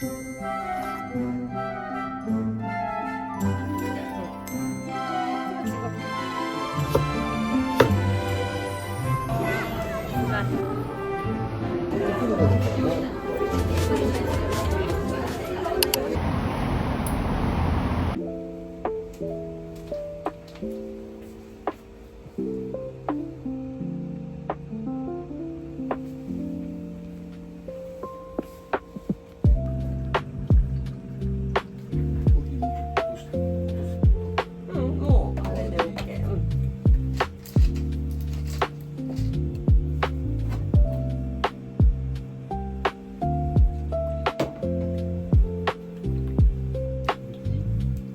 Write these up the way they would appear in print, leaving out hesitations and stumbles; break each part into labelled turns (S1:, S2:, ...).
S1: もうあれで OK。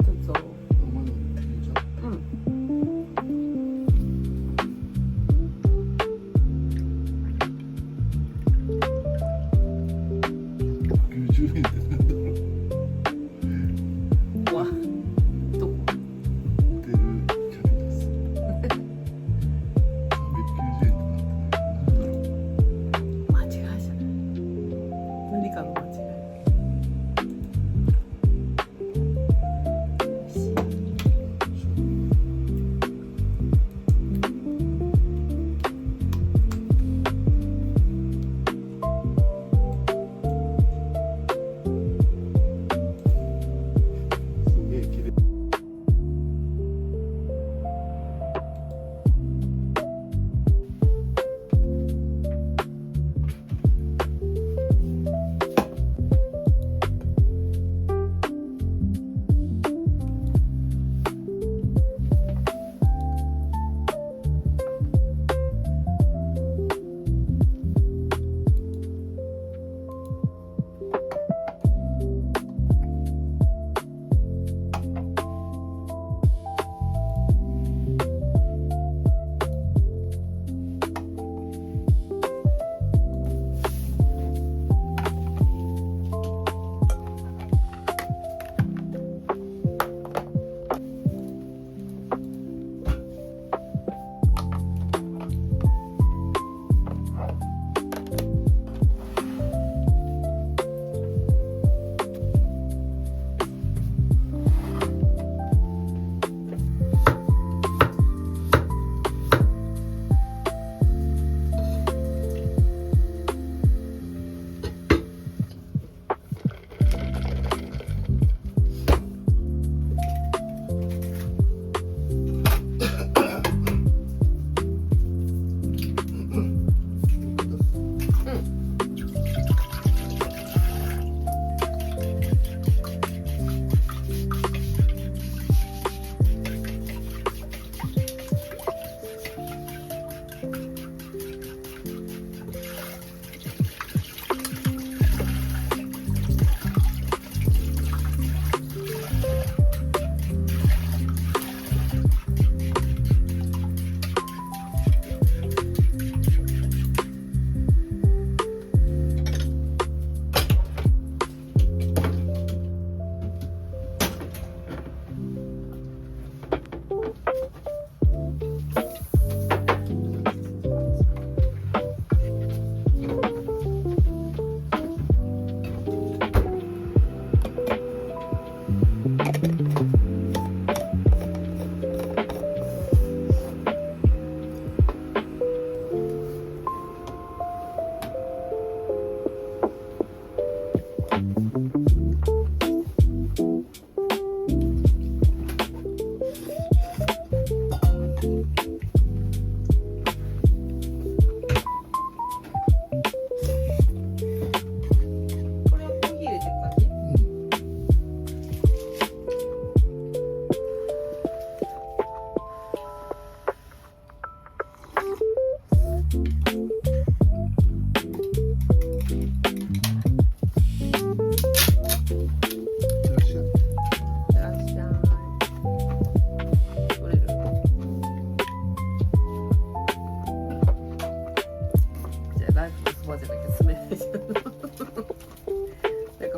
S1: どうぞ。
S2: 90円ってなんだろう。
S1: わ、どこ？
S2: ホテルキャビタス。390円ってなんだろう。
S1: 間違いじゃない。何かの間違い。
S2: すげえ綺麗。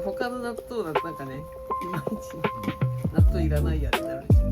S1: 他の納豆だとなんかね、いまいち納豆いらないやってなるでしょ。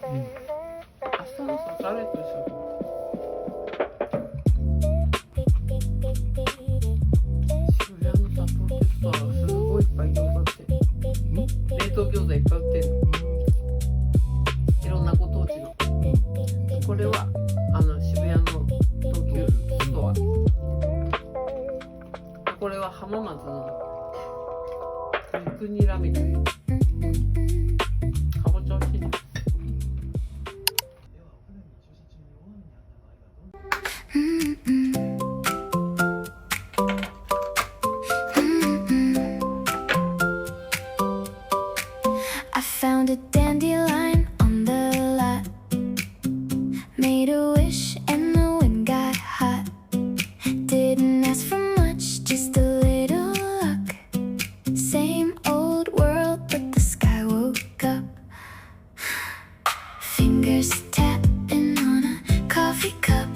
S1: 朝のさ誰と一緒渋谷のさポテトはすごいいっぱい餃子って冷凍餃子いっぱい売ってるの。いろんなご当地の。これは渋谷の東急ストア。これは浜松の肉ニラみたいな。かぼちゃ美味しいね。
S3: I found a dandelion on the lot. Made a wish and the wind got hot. Didn't ask for much, just a little luck. Same old world, but the sky woke up. Fingers tapping on a coffee cup.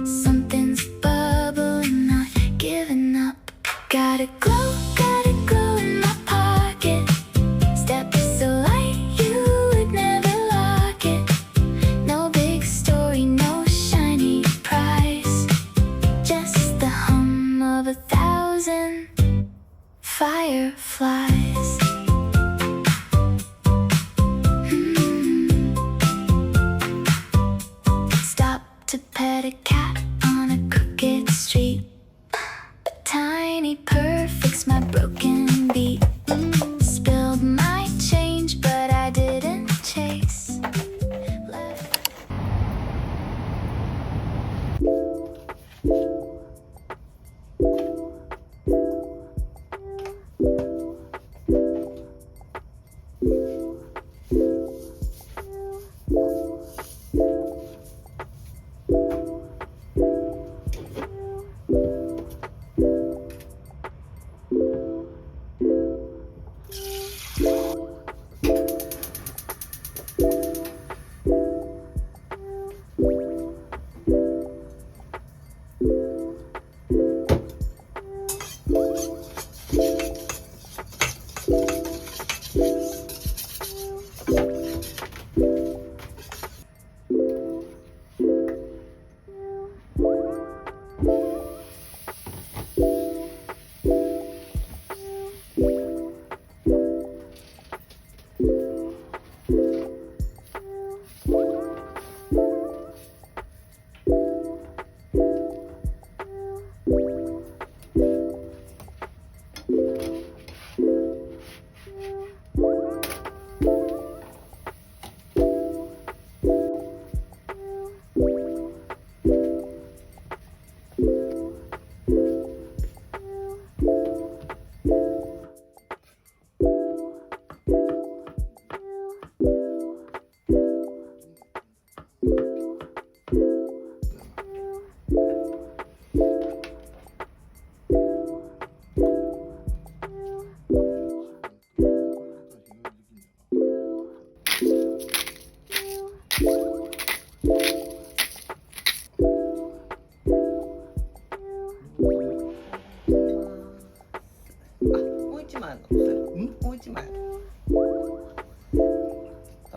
S3: Something's bubbling, not giving up. Got a glow in my pocket. Step so light, you would never lock it. No big story, no shiny prize. Just the hum of 1,000 fireflies. Stop to pet a cat on a crooked street. Tiny perfect's my broken beat. Spilled my change, but I didn't chase. Left.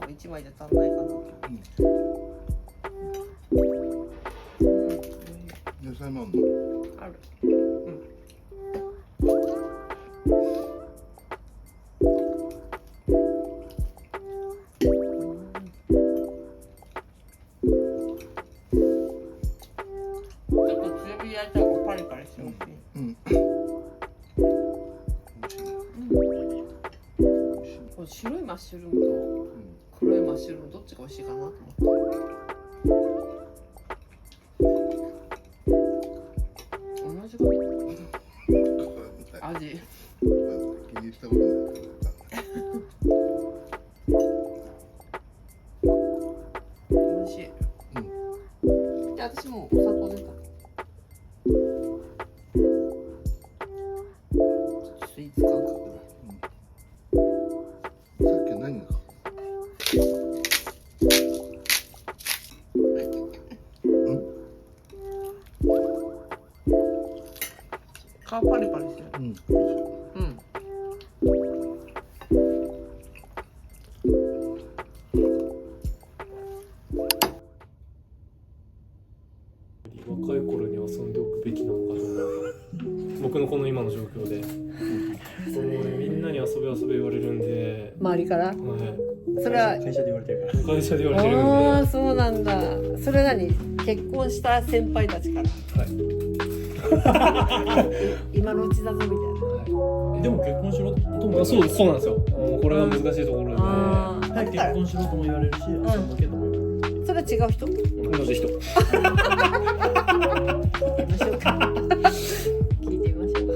S1: 1枚で足んないかな。
S2: 野菜もあるの？
S1: ある。ちょっと強火で焼いた方がパリパリしてほしい。これ白いマッシュルームと黒いマッシュルームどっちが美味しいかなと思って。同じかな。味。
S2: 気にしたことない。
S1: 美味しい。で、私もお砂糖出た。スイーツ感覚で。
S2: さっき何が？皮パリパリしてる。若い頃に遊んでおくべきなのかと思う。僕のこの今の状況で。もうね、みんなに遊べ言われるんで。
S1: 周りから
S2: はい。
S1: それは
S4: 会社で言われてるから。
S2: 会社で言われてるんで。
S1: ああそうなんだ。それは何結婚した先輩たちから
S2: はい
S1: 今のうちだぞみたいな。
S4: でも結婚しろとも
S2: そうなんですよ。これが難しいところで。
S1: あー
S4: はい、結婚しろとも言われるし、遊んどけとも言われる。
S1: それは違う人？
S2: 同じ人。
S1: 聞いてみましょうか。聞いてみましょうか。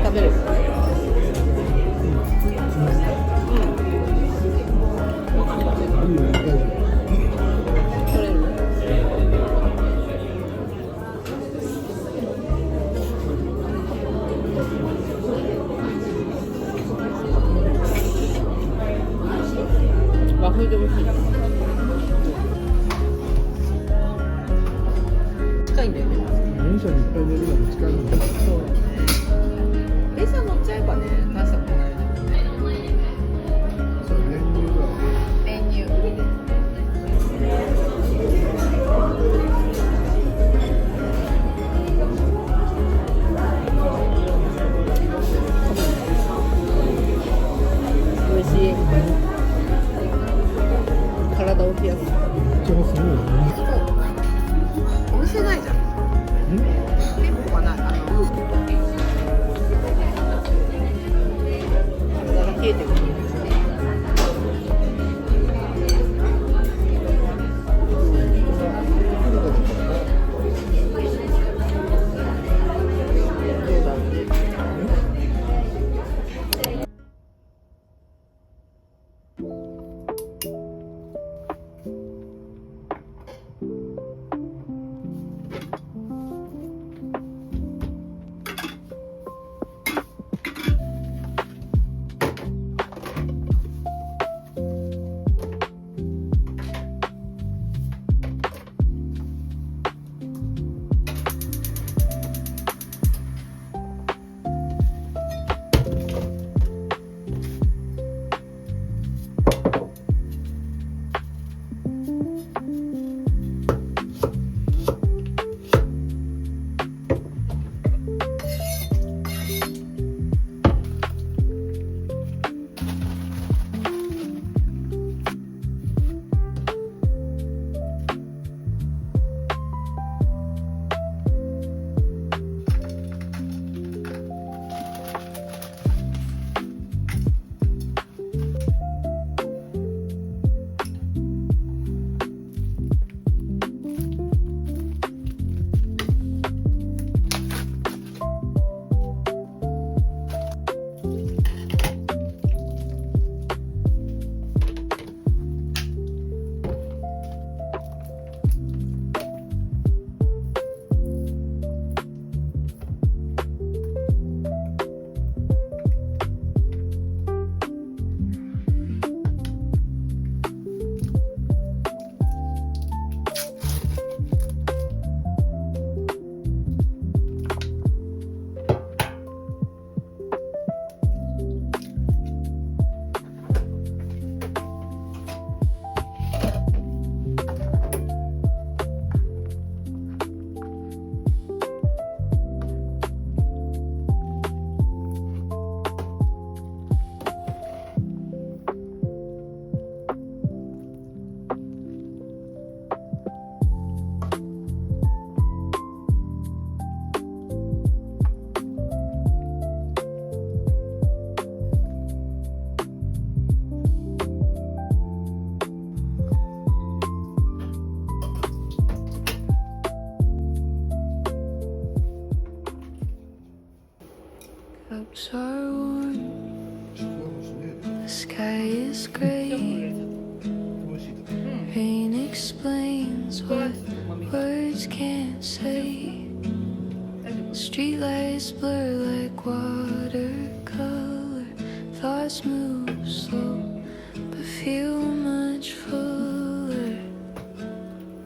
S1: 食べる。取れる。和風で美味しい。近いんだよね。
S5: 電車にいっぱい寝るのが近いんだよ。
S1: そう。電車乗っちゃえばね、大したことないよね。
S5: それ練乳だ。
S1: 練乳。美味しい。体を冷やす。
S5: めっちゃすごいね。
S1: お店ないじゃん。店舗がない。体が冷えてくる。
S3: lips are warm.
S5: ちくわ餅ね
S3: The sky is
S1: ちょっと売
S3: gray.
S1: れちゃっ
S5: 美味しいです
S1: た。うん。
S3: Rain explains
S1: これは
S3: what
S1: ちょっとまみ。
S3: words can't say.
S1: 大丈夫。
S3: Streetlights blur like watercolor. Thoughts move slow, but feel much fuller.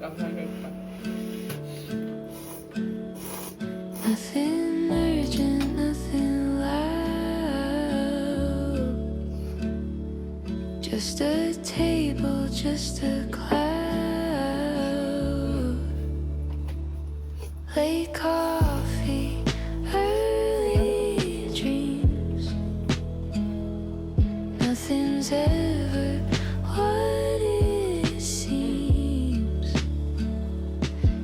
S1: あ、はいはいはい。
S3: Nothing urgent, nothing loud. Just a table, just a cloud. Late coffee, early dreams. Nothing's ever what it seems.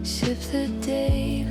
S3: Sip the day